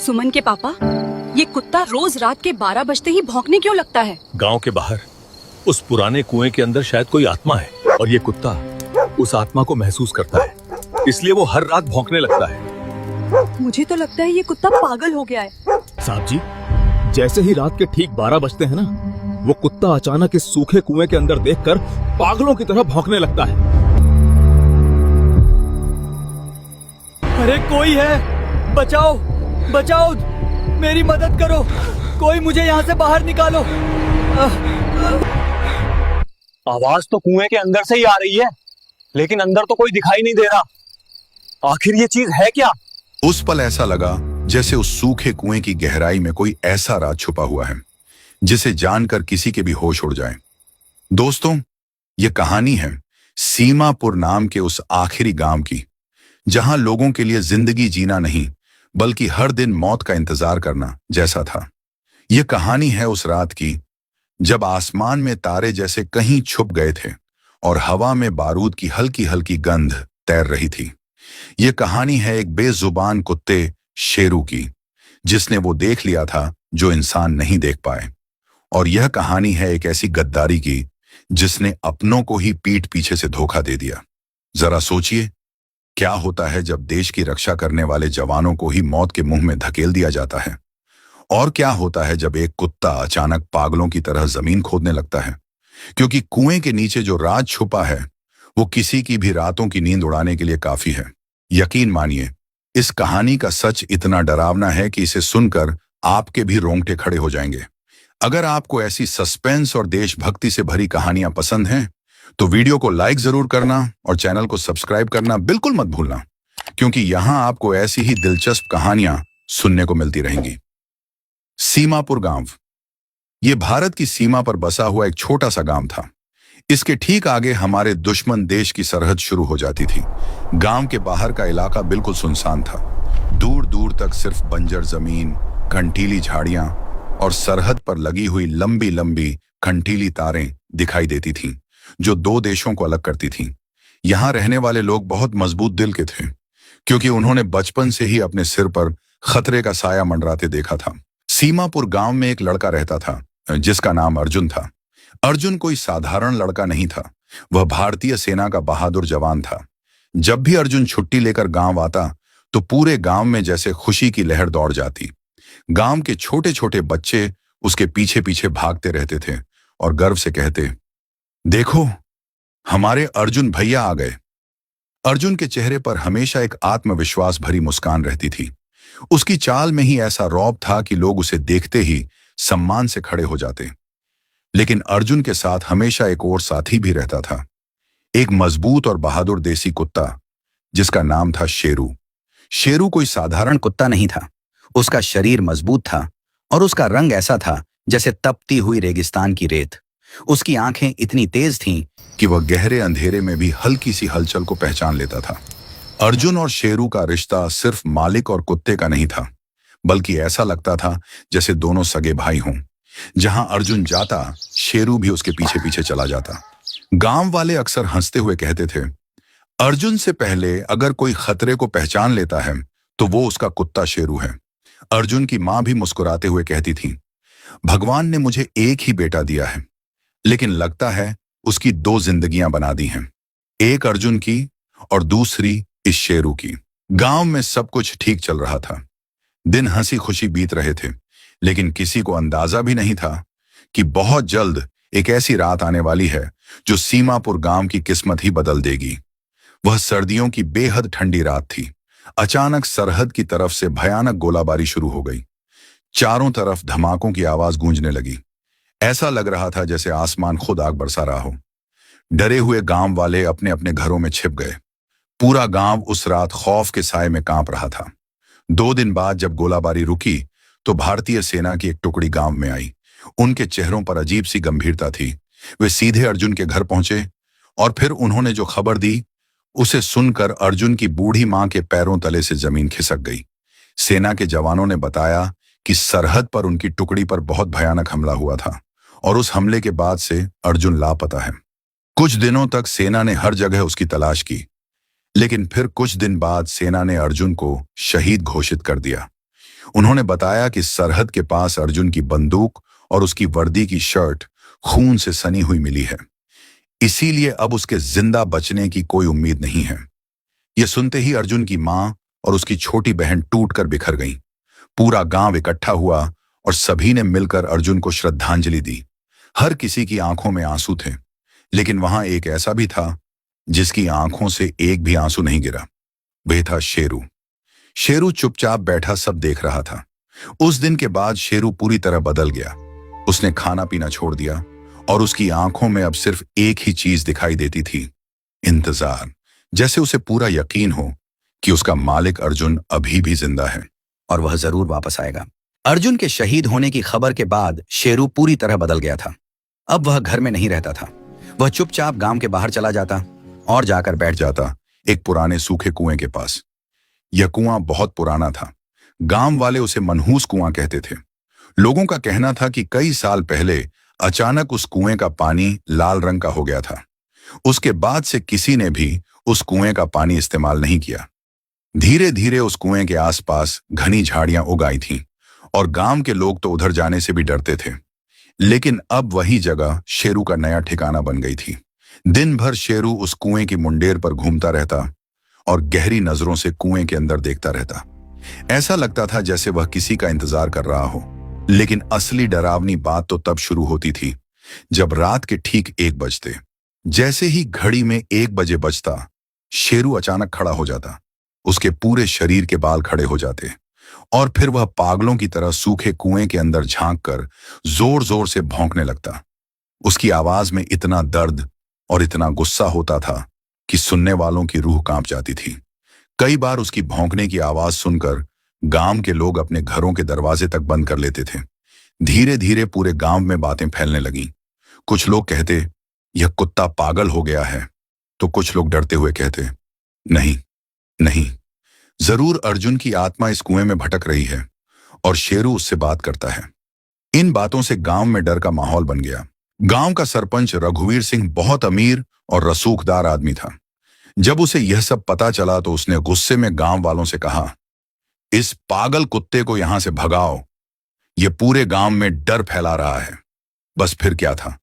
सुमन के पापा, ये कुत्ता रोज रात के 12 बजते ही भौंकने क्यों लगता है? गांव के बाहर उस पुराने कुएं के अंदर शायद कोई आत्मा है और ये कुत्ता उस आत्मा को महसूस करता है, इसलिए वो हर रात भौंकने लगता है। मुझे तो लगता है ये कुत्ता पागल हो गया है। साहब जी, जैसे ही रात के ठीक 12 बजते हैं ना, वो कुत्ता अचानक इस सूखे कुएं के अंदर देखकर पागलों की तरह भौंकने लगता है। अरे कोई है, बचाओ बचाओ, मेरी मदद करो, कोई मुझे यहाँ से बाहर निकालो। आवाज तो कुएं के अंदर से ही आ रही है, लेकिन अंदर तो कोई दिखाई नहीं दे रहा। आखिर ये चीज है क्या? उस पल ऐसा लगा जैसे उस सूखे कुएं की गहराई में कोई ऐसा राज छुपा हुआ है जिसे जानकर किसी के भी होश उड़ जाए। दोस्तों, ये कहानी है सीमापुर नाम के उस आखिरी गांव की, जहां लोगों के लिए जिंदगी जीना नहीं बल्कि हर दिन मौत का इंतजार करना जैसा था। यह कहानी है उस रात की जब आसमान में तारे जैसे कहीं छुप गए थे और हवा में बारूद की हल्की हल्की गंध तैर रही थी। यह कहानी है एक बेजुबान कुत्ते शेरू की, जिसने वो देख लिया था जो इंसान नहीं देख पाए। और यह कहानी है एक ऐसी गद्दारी की जिसने अपनों को ही पीठ पीछे से धोखा दे दिया। जरा सोचिए, क्या होता है जब देश की रक्षा करने वाले जवानों को ही मौत के मुंह में धकेल दिया जाता है? और क्या होता है जब एक कुत्ता अचानक पागलों की तरह जमीन खोदने लगता है? क्योंकि कुएं के नीचे जो राज छुपा है वो किसी की भी रातों की नींद उड़ाने के लिए काफी है। यकीन मानिए, इस कहानी का सच इतना डरावना है कि इसे सुनकर आपके भी रोंगटे खड़े हो जाएंगे। अगर आपको ऐसी सस्पेंस और देशभक्ति से भरी कहानियां पसंद हैं तो वीडियो को लाइक जरूर करना और चैनल को सब्सक्राइब करना बिल्कुल मत भूलना, क्योंकि यहां आपको ऐसी ही दिलचस्प कहानियां सुनने को मिलती रहेंगी। सीमापुर गांव, ये भारत की सीमा पर बसा हुआ एक छोटा सा गांव था। इसके ठीक आगे हमारे दुश्मन देश की सरहद शुरू हो जाती थी। गांव के बाहर का इलाका बिल्कुल सुनसान था। दूर दूर तक सिर्फ बंजर जमीन, कंटीली झाड़ियां और सरहद पर लगी हुई लंबी लंबी कंटीली तारें दिखाई देती थीं, जो दो देशों को अलग करती थीं। यहां रहने वाले लोग बहुत मजबूत दिल के थे, क्योंकि उन्होंने बचपन से ही अपने सिर पर खतरे का साया मंडराते देखा था। सीमापुर गांव में एक लड़का रहता था जिसका नाम अर्जुन था। अर्जुन कोई साधारण लड़का नहीं था, वह भारतीय सेना का बहादुर जवान था। जब भी अर्जुन छुट्टी लेकर गांव आता तो पूरे गांव में जैसे खुशी की लहर दौड़ जाती। गांव के छोटे छोटे बच्चे उसके पीछे पीछे भागते रहते थे और गर्व से कहते, देखो, हमारे अर्जुन भैया आ गए। अर्जुन के चेहरे पर हमेशा एक आत्मविश्वास भरी मुस्कान रहती थी। उसकी चाल में ही ऐसा रौब था कि लोग उसे देखते ही सम्मान से खड़े हो जाते। लेकिन अर्जुन के साथ हमेशा एक और साथी भी रहता था, एक मजबूत और बहादुर देसी कुत्ता जिसका नाम था शेरू। शेरू कोई साधारण कुत्ता नहीं था। उसका शरीर मजबूत था और उसका रंग ऐसा था जैसे तपती हुई रेगिस्तान की रेत। उसकी आंखें इतनी तेज थीं कि वह गहरे अंधेरे में भी हल्की सी हलचल को पहचान लेता था। अर्जुन और शेरू का रिश्ता सिर्फ मालिक और कुत्ते का नहीं था, बल्कि ऐसा लगता था जैसे दोनों सगे भाई हों। जहां अर्जुन जाता, शेरू भी उसके पीछे पीछे चला जाता। गांव वाले अक्सर हंसते हुए कहते थे, अर्जुन से पहले अगर कोई खतरे को पहचान लेता है तो वो उसका कुत्ता शेरू है। अर्जुन की मां भी मुस्कुराते हुए कहती थी, भगवान ने मुझे एक ही बेटा दिया है, लेकिन लगता है उसकी दो जिंदगियां बना दी हैं, एक अर्जुन की और दूसरी इस शेरू की। गांव में सब कुछ ठीक चल रहा था। दिन हंसी खुशी बीत रहे थे, लेकिन किसी को अंदाजा भी नहीं था कि बहुत जल्द एक ऐसी रात आने वाली है जो सीमापुर गांव की किस्मत ही बदल देगी। वह सर्दियों की बेहद ठंडी रात थी। अचानक सरहद की तरफ से भयानक गोलाबारी शुरू हो गई। चारों तरफ धमाकों की आवाज गूंजने लगी। ऐसा लग रहा था जैसे आसमान खुद आग बरसा रहा हो। डरे हुए गांव वाले अपने अपने घरों में छिप गए। पूरा गांव उस रात खौफ के साए में कांप रहा था। 2 दिन बाद जब गोलाबारी रुकी तो भारतीय सेना की एक टुकड़ी गांव में आई। उनके चेहरों पर अजीब सी गंभीरता थी। वे सीधे अर्जुन के घर पहुंचे और फिर उन्होंने जो खबर दी उसे सुनकर अर्जुन की बूढ़ी मां के पैरों तले से जमीन खिसक गई। सेना के जवानों ने बताया कि सरहद पर उनकी टुकड़ी पर बहुत भयानक हमला हुआ था और उस हमले के बाद से अर्जुन लापता है। कुछ दिनों तक सेना ने हर जगह उसकी तलाश की, लेकिन फिर कुछ दिन बाद सेना ने अर्जुन को शहीद घोषित कर दिया। उन्होंने बताया कि सरहद के पास अर्जुन की बंदूक और उसकी वर्दी की शर्ट खून से सनी हुई मिली है, इसीलिए अब उसके जिंदा बचने की कोई उम्मीद नहीं है। यह सुनते ही अर्जुन की मां और उसकी छोटी बहन टूटकर बिखर गईं। पूरा गांव इकट्ठा हुआ और सभी ने मिलकर अर्जुन को श्रद्धांजलि दी। हर किसी की आंखों में आंसू थे, लेकिन वहां एक ऐसा भी था जिसकी आंखों से एक भी आंसू नहीं गिरा। वह था शेरू। शेरू चुपचाप बैठा सब देख रहा था। उस दिन के बाद शेरू पूरी तरह बदल गया। उसने खाना पीना छोड़ दिया और उसकी आंखों में अब सिर्फ एक ही चीज दिखाई देती थी, इंतजार। जैसे उसे पूरा यकीन हो कि उसका मालिक अर्जुन अभी भी जिंदा है और वह जरूर वापस आएगा। अर्जुन के शहीद होने की खबर के बाद शेरू पूरी तरह बदल गया था। अब वह घर में नहीं रहता था। वह चुपचाप गांव के बाहर चला जाता और जाकर बैठ जाता एक पुराने सूखे कुएं के पास। यह कुआं बहुत पुराना था। गांव वाले उसे मनहूस कुआं कहते थे। लोगों का कहना था कि कई साल पहले अचानक उस कुएं का पानी लाल रंग का हो गया था। उसके बाद से किसी ने भी उस कुएं का पानी इस्तेमाल नहीं किया। धीरे धीरे उस कुएं के आसपास घनी झाड़ियां उग आई थीं और गांव के लोग तो उधर जाने से भी डरते थे। लेकिन अब वही जगह शेरू का नया ठिकाना बन गई थी। दिन भर शेरू उस कुएं की मुंडेर पर घूमता रहता और गहरी नजरों से कुएं के अंदर देखता रहता। ऐसा लगता था जैसे वह किसी का इंतजार कर रहा हो। लेकिन असली डरावनी बात तो तब शुरू होती थी जब रात के ठीक 1 बजते। जैसे ही घड़ी में 1 बजे बजता, शेरू अचानक खड़ा हो जाता। उसके पूरे शरीर के बाल खड़े हो जाते और फिर वह पागलों की तरह सूखे कुएं के अंदर झांक कर जोर जोर से भौंकने लगता। उसकी आवाज में इतना दर्द और इतना गुस्सा होता था कि सुनने वालों की रूह कांप जाती थी। कई बार उसकी भौंकने की आवाज सुनकर गांव के लोग अपने घरों के दरवाजे तक बंद कर लेते थे। धीरे धीरे पूरे गांव में बातें फैलने लगीं। कुछ लोग कहते यह कुत्ता पागल हो गया है, तो कुछ लोग डरते हुए कहते नहीं नहीं, जरूर अर्जुन की आत्मा इस कुएं में भटक रही है और शेरू उससे बात करता है। इन बातों से गांव में डर का माहौल बन गया। गांव का सरपंच रघुवीर सिंह बहुत अमीर और रसूखदार आदमी था। जब उसे यह सब पता चला तो उसने गुस्से में गांव वालों से कहा, इस पागल कुत्ते को यहां से भगाओ, यह पूरे गांव में डर फैला रहा है। बस फिर क्या था,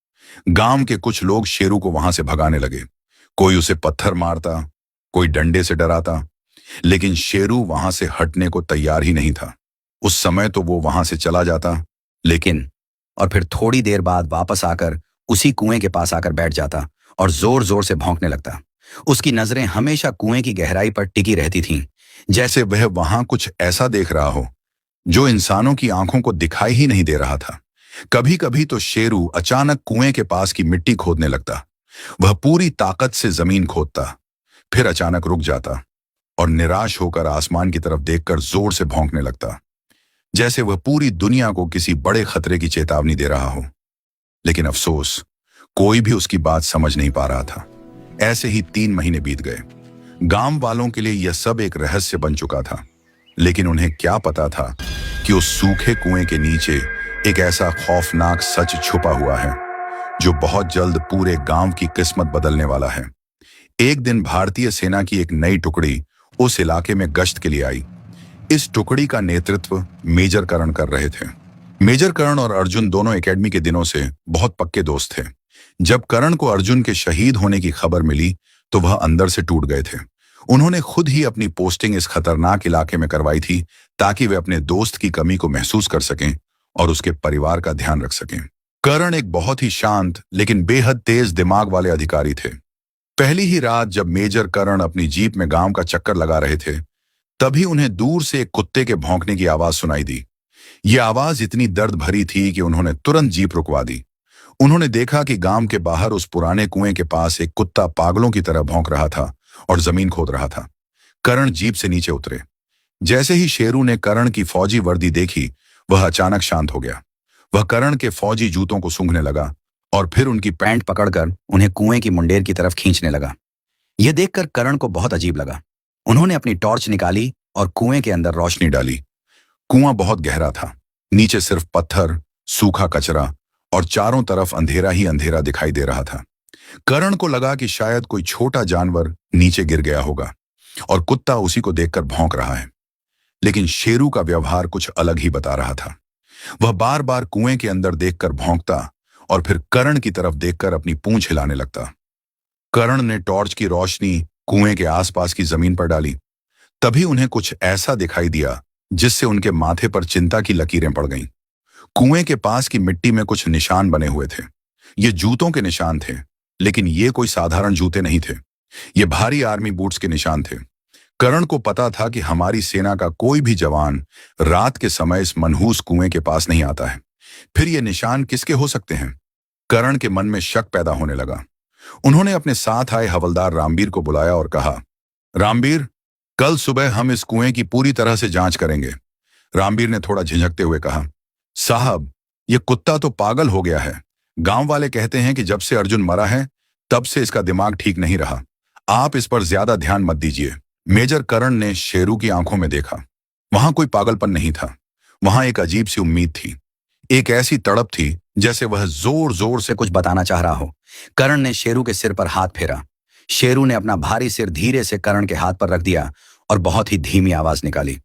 गांव के कुछ लोग शेरू को वहां से भगाने लगे। कोई उसे पत्थर मारता, कोई डंडे से डराता, लेकिन शेरू वहां से हटने को तैयार ही नहीं था। उस समय तो वो वहां से चला जाता, लेकिन और फिर थोड़ी देर बाद वापस आकर उसी कुएं के पास आकर बैठ जाता और जोर जोर से भौंकने लगता। उसकी नजरें हमेशा कुएं की गहराई पर टिकी रहती थीं, जैसे वह वहां कुछ ऐसा देख रहा हो जो इंसानों की आंखों को दिखाई ही नहीं दे रहा था। कभी कभी तो शेरू अचानक कुएं के पास की मिट्टी खोदने लगता। वह पूरी ताकत से जमीन खोदता, फिर अचानक रुक जाता और निराश होकर आसमान की तरफ देखकर जोर से भौंकने लगता, जैसे वह पूरी दुनिया को किसी बड़े खतरे की चेतावनी दे रहा हो। लेकिन अफसोस, कोई भी उसकी बात समझ नहीं पा रहा था। ऐसे ही 3 महीने बीत गए। गांव वालों के लिए यह सब एक रहस्य बन चुका था, लेकिन उन्हें क्या पता था कि उस सूखे कुएं के नीचे एक ऐसा खौफनाक सच छुपा हुआ है जो बहुत जल्द पूरे गांव की किस्मत बदलने वाला है। एक दिन भारतीय सेना की एक नई टुकड़ी उस इलाके में गश्त के लिए आई। इस टुकड़ी का नेतृत्व मेजर करण कर रहे थे। मेजर करण और अर्जुन दोनों एकेडमी के दिनों से बहुत पक्के दोस्त थे। जब करण को अर्जुन के शहीद होने की खबर मिली तो वह अंदर से टूट गए थे। उन्होंने खुद ही अपनी पोस्टिंग इस खतरनाक इलाके में करवाई थी ताकि वे अपने दोस्त की कमी को महसूस कर सकें और उसके परिवार का ध्यान रख सकें। करण एक बहुत ही शांत लेकिन बेहद तेज दिमाग वाले अधिकारी थे। पहली ही रात जब मेजर करण अपनी जीप में गांव का चक्कर लगा रहे थे, तभी उन्हें दूर से एक कुत्ते के भौंकने की आवाज सुनाई दी। यह आवाज इतनी दर्द भरी थी कि उन्होंने तुरंत जीप रुकवा दी। उन्होंने देखा कि गांव के बाहर उस पुराने कुएं के पास एक कुत्ता पागलों की तरह भौंक रहा था और जमीन खोद रहा था। करण जीप से नीचे उतरे। जैसे ही शेरू ने करण की फौजी वर्दी देखी, वह अचानक शांत हो गया। वह करण के फौजी जूतों को सूंघने लगा और फिर उनकी पैंट पकड़कर उन्हें कुएं की मुंडेर की तरफ खींचने लगा। यह देखकर करण को बहुत अजीब लगा। उन्होंने अपनी टॉर्च निकाली और कुएं के अंदर रोशनी डाली। कुआं बहुत गहरा था। नीचे सिर्फ पत्थर, सूखा कचरा और चारों तरफ अंधेरा ही अंधेरा दिखाई दे रहा था। करण को लगा कि शायद कोई छोटा जानवर नीचे गिर गया होगा और कुत्ता उसी को देखकर भौंक रहा है। लेकिन शेरू का व्यवहार कुछ अलग ही बता रहा था। वह बार बार कुएं के अंदर देखकर भौंकता और फिर करण की तरफ देखकर अपनी पूंछ हिलाने लगता। करण ने टॉर्च की रोशनी कुएं के आसपास की जमीन पर डाली। तभी उन्हें कुछ ऐसा दिखाई दिया जिससे उनके माथे पर चिंता की लकीरें पड़ गईं। कुएं के पास की मिट्टी में कुछ निशान बने हुए थे। ये जूतों के निशान थे, लेकिन ये कोई साधारण जूते नहीं थे। ये भारी आर्मी बूट्स के निशान थे। करण को पता था कि हमारी सेना का कोई भी जवान रात के समय इस मनहूस कुएं के पास नहीं आता है। फिर ये निशान किसके हो सकते हैं? करण के मन में शक पैदा होने लगा। उन्होंने अपने साथ आए हवलदार रामबीर को बुलाया और कहा, रामबीर, कल सुबह हम इस कुएं की पूरी तरह से जांच करेंगे। रामबीर ने थोड़ा झिझकते हुए कहा, साहब, ये कुत्ता तो पागल हो गया है। गांव वाले कहते हैं कि जब से अर्जुन मरा है तब से इसका दिमाग ठीक नहीं रहा। आप इस पर ज्यादा ध्यान मत दीजिए। मेजर करण ने शेरू की आंखों में देखा। वहां कोई पागलपन नहीं था। वहां एक अजीब सी उम्मीद थी, एक ऐसी तड़प थी जैसे वह जोर जोर से कुछ बताना चाह रहा हो। करण ने शेरू के सिर पर हाथ फेरा। शेरू ने अपना भारी सिर धीरे से करण के हाथ पर रख दिया और बहुत ही धीमी आवाज निकाली।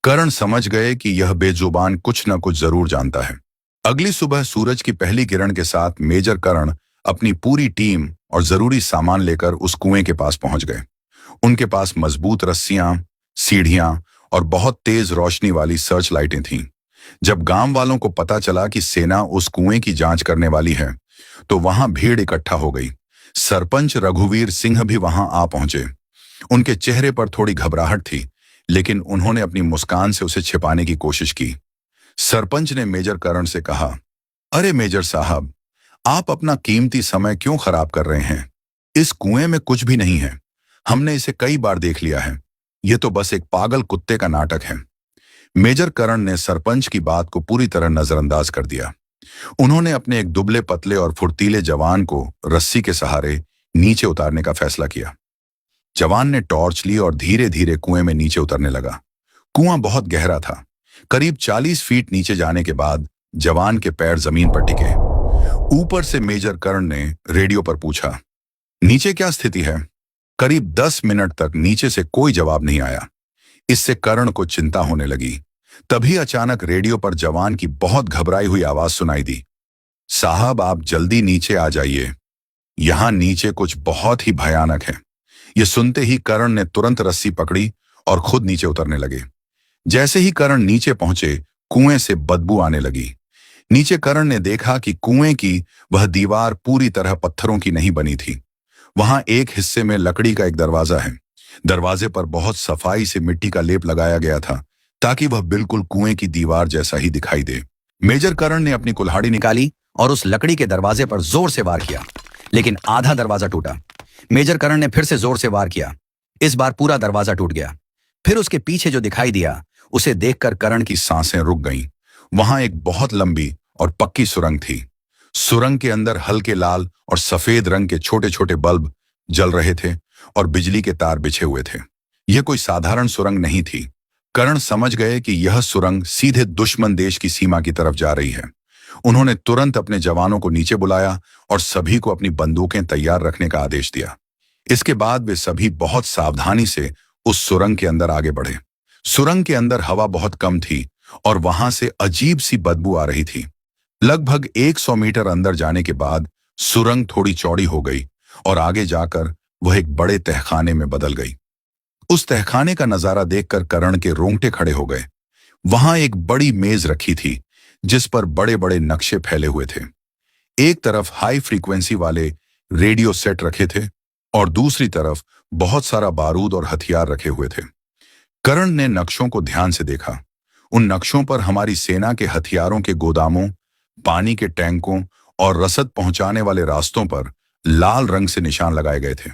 करण समझ गए कि यह बेजुबान कुछ न कुछ जरूर जानता है। अगली सुबह सूरज की पहली किरण के साथ मेजर करण अपनी पूरी टीम और जरूरी सामान लेकर उस कुएं के पास पहुंच गए। उनके पास मजबूत रस्सियां, सीढ़ियां और बहुत तेज रोशनी वाली सर्च लाइटें थीं। जब गांव वालों को पता चला कि सेना उस कुएं की जांच करने वाली है, तो वहां भीड़ इकट्ठा हो गई। सरपंच रघुवीर सिंह भी वहां आ पहुंचे। उनके चेहरे पर थोड़ी घबराहट थी, लेकिन उन्होंने अपनी मुस्कान से उसे छिपाने की कोशिश की। सरपंच ने मेजर करण से कहा, अरे मेजर साहब, आप अपना कीमती समय क्यों खराब कर रहे हैं? इस कुएं में कुछ भी नहीं है। हमने इसे कई बार देख लिया है। यह तो बस एक पागल कुत्ते का नाटक है। मेजर करण ने सरपंच की बात को पूरी तरह नजरअंदाज कर दिया। उन्होंने अपने एक दुबले पतले और फुर्तीले जवान को रस्सी के सहारे नीचे उतारने का फैसला किया। जवान ने टॉर्च ली और धीरे धीरे कुएं में नीचे उतरने लगा। कुआं बहुत गहरा था। करीब 40 फीट नीचे जाने के बाद जवान के पैर जमीन पर टिके। ऊपर से मेजर करण ने रेडियो पर पूछा, नीचे क्या स्थिति है? करीब 10 मिनट तक नीचे से कोई जवाब नहीं आया। इससे करण को चिंता होने लगी। तभी अचानक रेडियो पर जवान की बहुत घबराई हुई आवाज सुनाई दी, साहब, आप जल्दी नीचे आ जाइए। यहां नीचे कुछ बहुत ही भयानक है। यह सुनते ही करण ने तुरंत रस्सी पकड़ी और खुद नीचे उतरने लगे। जैसे ही करण नीचे पहुंचे, कुएं से बदबू आने लगी। नीचे करण ने देखा कि कुएं की वह दीवार पूरी तरह पत्थरों की नहीं बनी थी। वहां एक हिस्से में लकड़ी का एक दरवाजा है। दरवाजे पर बहुत सफाई से मिट्टी का लेप लगाया गया था, ताकि वह बिल्कुल कुएं की दीवार जैसा ही दिखाई दे। मेजर करण ने अपनी कुल्हाड़ी निकाली और उस लकड़ी के दरवाजे पर जोर से वार किया, लेकिन आधा दरवाजा टूटा। मेजर करण ने फिर से जोर से वार किया। इस बार पूरा दरवाजा टूट गया। फिर उसके पीछे जो दिखाई दिया, उसे देखकर करण की सांसें रुक गईं। वहां एक बहुत लंबी और पक्की सुरंग थी। सुरंग के अंदर हल्के लाल और सफेद रंग के छोटे छोटे बल्ब जल रहे थे और बिजली के तार बिछे हुए थे। यह कोई साधारण सुरंग नहीं थी। करण समझ गए कि यह सुरंग सीधे दुश्मन देश की सीमा की तरफ जा रही है। उन्होंने तुरंत अपने जवानों को नीचे बुलाया और सभी को अपनी बंदूकें तैयार रखने का आदेश दिया। इसके बाद वे सभी बहुत सावधानी से उस सुरंग के अंदर आगे बढ़े। सुरंग के अंदर हवा बहुत कम थी और वहां से अजीब सी बदबू आ रही थी। लगभग 100 मीटर अंदर जाने के बाद सुरंग थोड़ी चौड़ी हो गई और आगे जाकर वह एक बड़े तहखाने में बदल गई। उस तहखाने का नजारा देखकर करण के रोंगटे खड़े हो गए। वहां एक बड़ी मेज रखी थी, जिस पर बड़े बड़े नक्शे फैले हुए थे। एक तरफ हाई फ्रीक्वेंसी वाले रेडियो सेट रखे थे और दूसरी तरफ बहुत सारा बारूद और हथियार रखे हुए थे। करण ने नक्शों को ध्यान से देखा। उन नक्शों पर हमारी सेना के हथियारों के गोदामों, पानी के टैंकों और रसद पहुंचाने वाले रास्तों पर लाल रंग से निशान लगाए गए थे।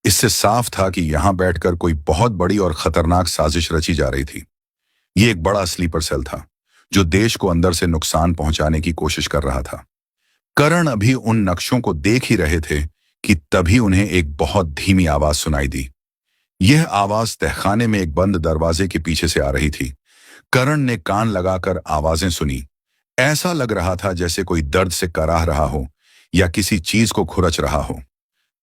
इससे साफ था कि यहां बैठकर कोई बहुत बड़ी और खतरनाक साजिश रची जा रही थी। ये एक बड़ा स्लीपर सेल था, जो देश को अंदर से नुकसान पहुंचाने की कोशिश कर रहा था। करण अभी उन नक्शों को देख ही रहे थे कि तभी उन्हें एक बहुत धीमी आवाज सुनाई दी। यह आवाज तहखाने में एक बंद दरवाजे के पीछे से आ रही थी। करण ने कान लगाकर आवाजें सुनी। ऐसा लग रहा था जैसे कोई दर्द से कराह रहा हो या किसी चीज को खुरच रहा हो।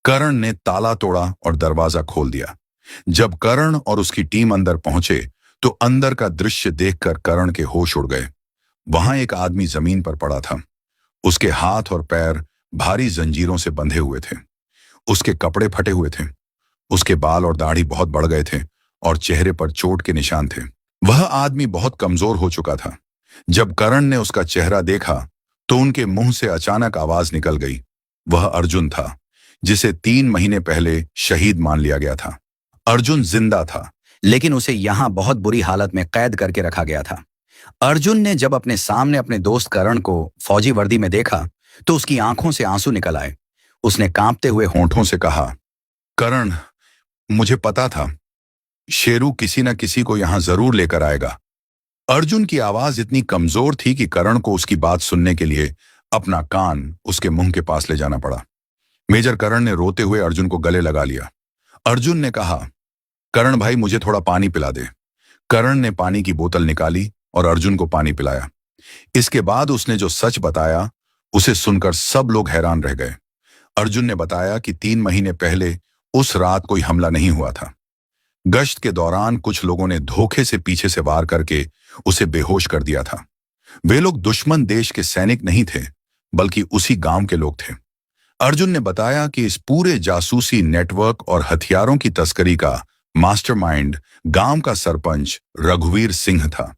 करण ने ताला तोड़ा और दरवाजा खोल दिया। जब करण और उसकी टीम अंदर पहुंचे, तो अंदर का दृश्य देखकर करण के होश उड़ गए। वहां एक आदमी जमीन पर पड़ा था। उसके हाथ और पैर भारी जंजीरों से बंधे हुए थे। उसके कपड़े फटे हुए थे। उसके बाल और दाढ़ी बहुत बढ़ गए थे और चेहरे पर चोट के निशान थे। वह आदमी बहुत कमजोर हो चुका था। जब करण ने उसका चेहरा देखा तो उनके मुंह से अचानक आवाज निकल गई। वह अर्जुन था, जिसे 3 महीने पहले शहीद मान लिया गया था। अर्जुन जिंदा था, लेकिन उसे यहां बहुत बुरी हालत में कैद करके रखा गया था। अर्जुन ने जब अपने सामने अपने दोस्त करण को फौजी वर्दी में देखा तो उसकी आंखों से आंसू निकल आए। उसने कांपते हुए होठों से कहा, करण, मुझे पता था शेरू किसी न किसी को यहां जरूर लेकर आएगा। अर्जुन की आवाज इतनी कमजोर थी कि करण को उसकी बात सुनने के लिए अपना कान उसके मुंह के पास ले जाना पड़ा। मेजर करण ने रोते हुए अर्जुन को गले लगा लिया। अर्जुन ने कहा, करण भाई, मुझे थोड़ा पानी पिला दे। करण ने पानी की बोतल निकाली और अर्जुन को पानी पिलाया। इसके बाद उसने जो सच बताया उसे सुनकर सब लोग हैरान रह गए। अर्जुन ने बताया कि 3 महीने पहले उस रात कोई हमला नहीं हुआ था। गश्त के दौरान कुछ लोगों ने धोखे से पीछे से वार करके उसे बेहोश कर दिया था। वे लोग दुश्मन देश के सैनिक नहीं थे, बल्कि उसी गांव के लोग थे। अर्जुन ने बताया कि इस पूरे जासूसी नेटवर्क और हथियारों की तस्करी का मास्टरमाइंड गांव का सरपंच रघुवीर सिंह था।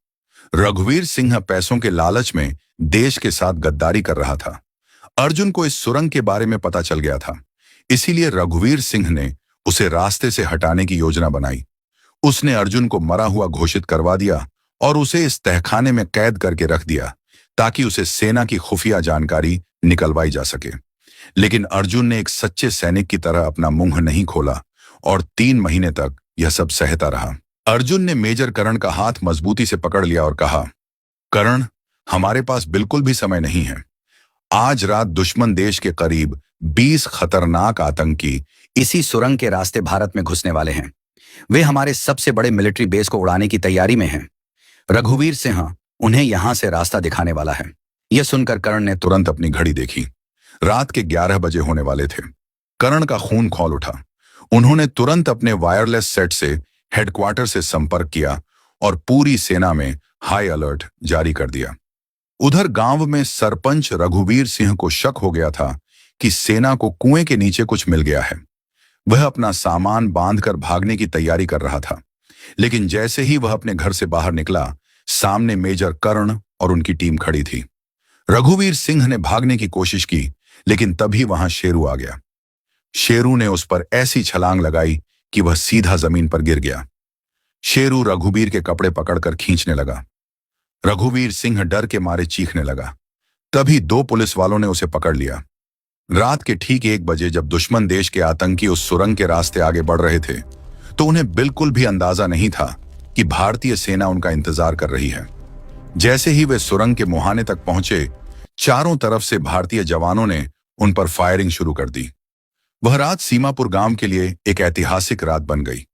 रघुवीर सिंह पैसों के लालच में देश के साथ गद्दारी कर रहा था। अर्जुन को इस सुरंग के बारे में पता चल गया था, इसीलिए रघुवीर सिंह ने उसे रास्ते से हटाने की योजना बनाई। उसने अर्जुन को मरा हुआ घोषित करवा दिया और उसे इस तहखाने में कैद करके रख दिया ताकि उसे सेना की खुफिया जानकारी निकलवाई जा सके। लेकिन अर्जुन ने एक सच्चे सैनिक की तरह अपना मुंह नहीं खोला और 3 महीने तक यह सब सहता रहा। अर्जुन ने मेजर करण का हाथ मजबूती से पकड़ लिया और कहा, करण, हमारे पास बिल्कुल भी समय नहीं है। आज रात दुश्मन देश के करीब 20 खतरनाक आतंकी इसी सुरंग के रास्ते भारत में घुसने वाले हैं। वे हमारे सबसे बड़े मिलिट्री बेस को उड़ाने की तैयारी में हैं। रघुवीर सिंह उन्हें यहां से रास्ता दिखाने वाला है। यह सुनकर करण ने तुरंत अपनी घड़ी देखी। रात के 11 बजे होने वाले थे। करण का खून खौल उठा। उन्होंने तुरंत अपने वायरलेस सेट से हेडक्वार्टर से संपर्क किया और पूरी सेना में हाई अलर्ट जारी कर दिया। उधर गांव में सरपंच रघुवीर सिंह को शक हो गया था कि सेना को कुएं के नीचे कुछ मिल गया है। वह अपना सामान बांधकर भागने की तैयारी कर रहा था, लेकिन जैसे ही वह अपने घर से बाहर निकला, सामने मेजर कर्ण और उनकी टीम खड़ी थी। रघुवीर सिंह ने भागने की कोशिश की, लेकिन तभी वहां शेरू आ गया। शेरू ने उस पर ऐसी छलांग लगाई कि वह सीधा जमीन पर गिर गया। शेरू रघुवीर के कपड़े पकड़कर खींचने लगा। रघुवीर सिंह डर के मारे चीखने लगा। तभी 2 पुलिस वालों ने उसे पकड़ लिया। रात के ठीक 1 बजे जब दुश्मन देश के आतंकी उस सुरंग के रास्ते आगे बढ़ रहे थे, तो उन्हें बिल्कुल भी अंदाजा नहीं था कि भारतीय सेना उनका इंतजार कर रही है। जैसे ही वे सुरंग के मुहाने तक पहुंचे, चारों तरफ से भारतीय जवानों ने उन पर फायरिंग शुरू कर दी। वह रात सीमापुर गांव के लिए एक ऐतिहासिक रात बन गई।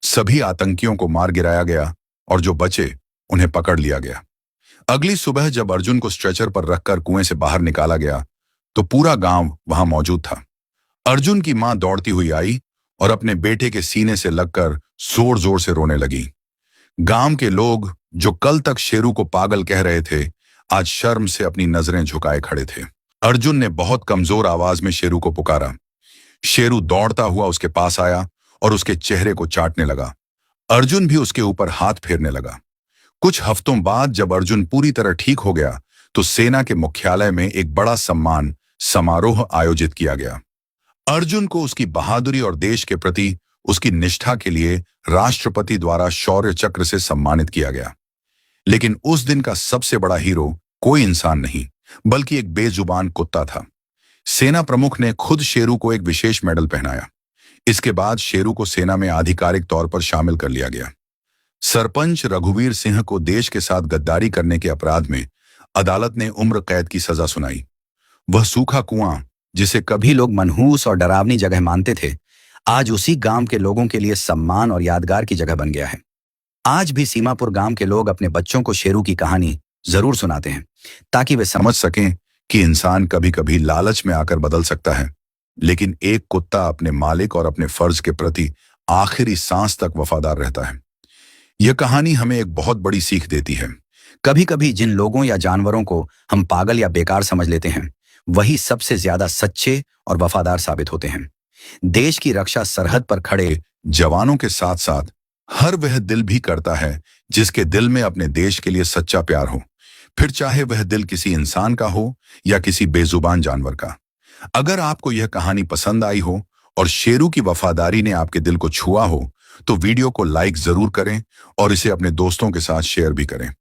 सभी आतंकियों को मार गिराया गया और जो बचे उन्हें पकड़ लिया गया। अगली सुबह जब अर्जुन को स्ट्रेचर पर रखकर कुएं से बाहर निकाला गया तो पूरा गांव वहां मौजूद था। अर्जुन की मां दौड़ती हुई आई और अपने बेटे के सीने से लगकर जोर जोर से रोने लगी। गांव के लोग जो कल तक शेरू को पागल कह रहे थे, आज शर्म से अपनी नजरें झुकाए खड़े थे। अर्जुन ने बहुत कमजोर आवाज में शेरू को पुकारा। शेरू दौड़ता हुआ उसके पास आया और उसके चेहरे को चाटने लगा। अर्जुन भी उसके ऊपर हाथ फेरने लगा। कुछ हफ्तों बाद जब अर्जुन पूरी तरह ठीक हो गया तो सेना के मुख्यालय में एक बड़ा सम्मान समारोह आयोजित किया गया। अर्जुन को उसकी बहादुरी और देश के प्रति उसकी निष्ठा के लिए राष्ट्रपति द्वारा शौर्य चक्र से सम्मानित किया गया। लेकिन उस दिन का सबसे बड़ा हीरो कोई इंसान नहीं, बल्कि एक बेजुबान कुत्ता था। सेना प्रमुख ने खुद शेरू को एक विशेष मेडल पहनाया। इसके बाद शेरू को सेना में आधिकारिक तौर पर शामिल कर लिया गया। सरपंच रघुवीर सिंह को देश के साथ गद्दारी करने के अपराध में अदालत ने उम्र कैद की सजा सुनाई। वह सूखा कुआं, जिसे कभी लोग मनहूस और डरावनी जगह मानते थे, आज उसी गांव के लोगों के लिए सम्मान और यादगार की जगह बन गया है। आज भी सीमापुर गांव के लोग अपने बच्चों को शेरू की कहानी जरूर सुनाते हैं, ताकि वे समझ सकें कि इंसान कभी कभी लालच में आकर बदल सकता है, लेकिन एक कुत्ता अपने मालिक और अपने फर्ज के प्रति आखिरी सांस तक वफादार रहता है। यह कहानी हमें एक बहुत बड़ी सीख देती है। कभी कभी जिन लोगों या जानवरों को हम पागल या बेकार समझ लेते हैं, वही सबसे ज्यादा सच्चे और वफादार साबित होते हैं। देश की रक्षा सरहद पर खड़े जवानों के साथ साथ हर वह दिल भी करता है जिसके दिल में अपने देश के लिए सच्चा प्यार हो, फिर चाहे वह दिल किसी इंसान का हो या किसी बेजुबान जानवर का। अगर आपको यह कहानी पसंद आई हो और शेरू की वफादारी ने आपके दिल को छुआ हो, तो वीडियो को लाइक जरूर करें और इसे अपने दोस्तों के साथ शेयर भी करें।